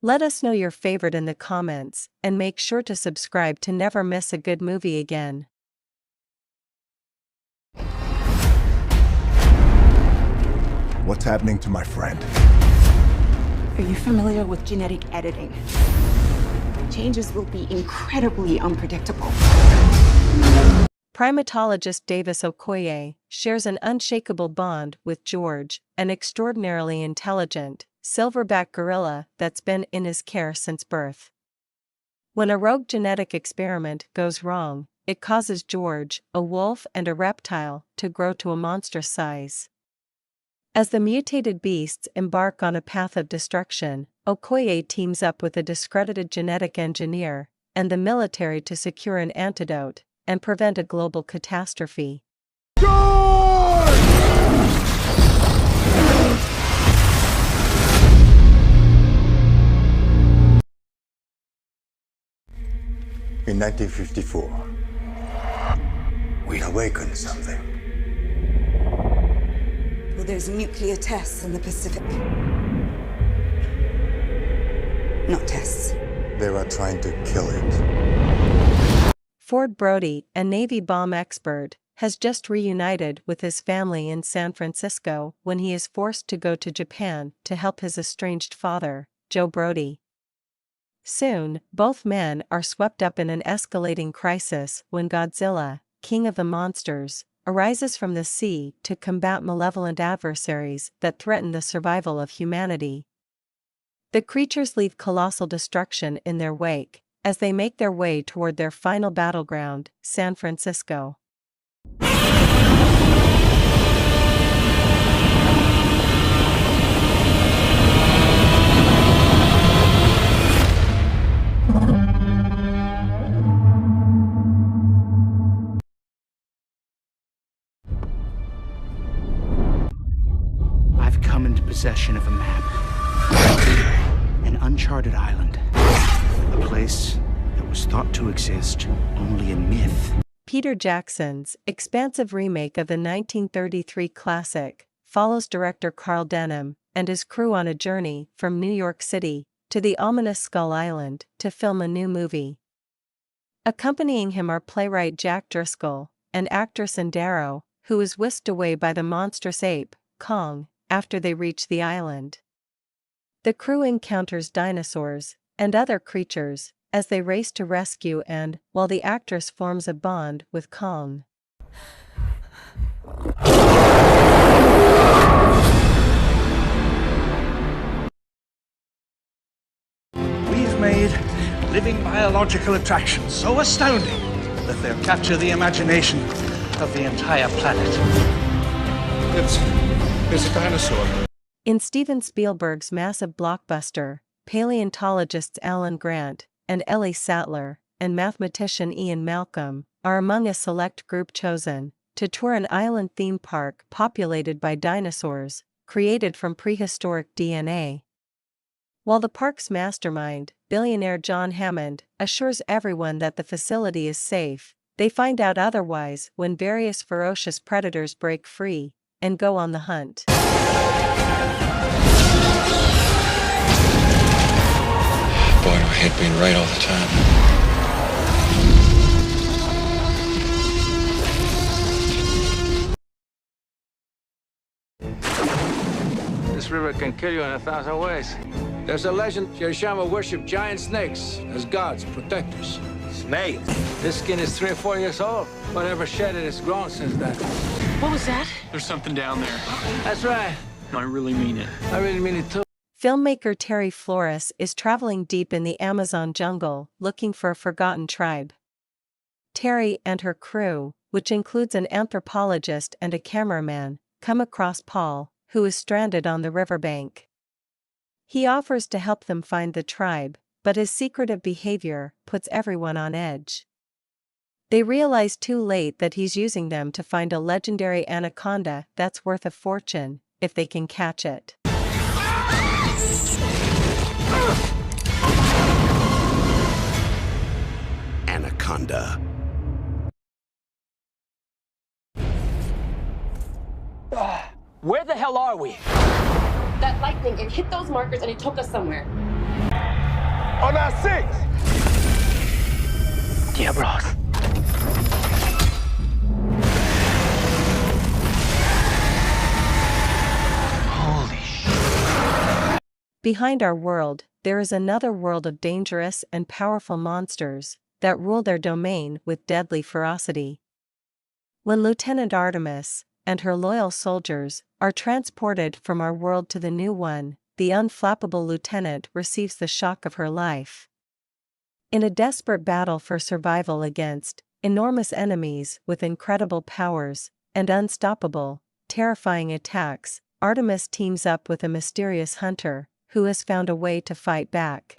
Let us know your favorite in the comments, and make sure to subscribe to never miss a good movie again. What's happening to my friend? Are you familiar with genetic editing? Changes will be incredibly unpredictable. Primatologist Davis Okoye shares an unshakable bond with George, an extraordinarily intelligent, silverback gorilla that's been in his care since birth. When a rogue genetic experiment goes wrong, it causes George, a wolf and a reptile, to grow to a monstrous size. As the mutated beasts embark on a path of destruction, Okoye teams up with a discredited genetic engineer and the military to secure an antidote and prevent a global catastrophe. In 1954, we awakened something. Well, there's nuclear tests in the Pacific. Not tests. They were trying to kill it. Ford Brody, a Navy bomb expert, has just reunited with his family in San Francisco when he is forced to go to Japan to help his estranged father, Joe Brody. Soon, both men are swept up in an escalating crisis when Godzilla, king of the monsters, arises from the sea to combat malevolent adversaries that threaten the survival of humanity. The creatures leave colossal destruction in their wake as they make their way toward their final battleground, San Francisco. I've come into possession of a map. An uncharted island. A place that was thought to exist only in myth. Peter Jackson's expansive remake of the 1933 classic follows director Carl Denham and his crew on a journey from New York City to the ominous Skull Island to film a new movie. Accompanying him are playwright Jack Driscoll and actress Darrow, who is whisked away by the monstrous ape, Kong, after they reach the island. The crew encounters dinosaurs and other creatures as they race to rescue and, while the actress forms a bond with Kong. We've made living biological attractions so astounding that they'll capture the imagination of the entire planet. It's a dinosaur. In Steven Spielberg's massive blockbuster, paleontologists Alan Grant and Ellie Sattler and mathematician Ian Malcolm are among a select group chosen to tour an island theme park populated by dinosaurs, created from prehistoric DNA. While the park's mastermind, billionaire John Hammond, assures everyone that the facility is safe, they find out otherwise when various ferocious predators break free and go on the hunt. Boy, do I hate being right all the time. This river can kill you in 1,000 ways. There's a legend Shirishama worshipped giant snakes as gods, protectors. Snakes? This skin is 3 or 4 years old. Whatever shed it has grown since then. What was that? There's something down there. That's right. No, I really mean it. I really mean it too. Filmmaker Terry Flores is traveling deep in the Amazon jungle looking for a forgotten tribe. Terry and her crew, which includes an anthropologist and a cameraman, come across Paul, who is stranded on the riverbank. He offers to help them find the tribe, but his secretive behavior puts everyone on edge. They realize too late that he's using them to find a legendary anaconda that's worth a fortune, if they can catch it. Anaconda. Where the hell are we? That lightning, it hit those markers and it took us somewhere. On our 6! Diablos. Holy shit. Behind our world, there is another world of dangerous and powerful monsters that rule their domain with deadly ferocity. When Lieutenant Artemis and her loyal soldiers are transported from our world to the new one, the unflappable lieutenant receives the shock of her life. In a desperate battle for survival against enormous enemies with incredible powers and unstoppable, terrifying attacks, Artemis teams up with a mysterious hunter who has found a way to fight back.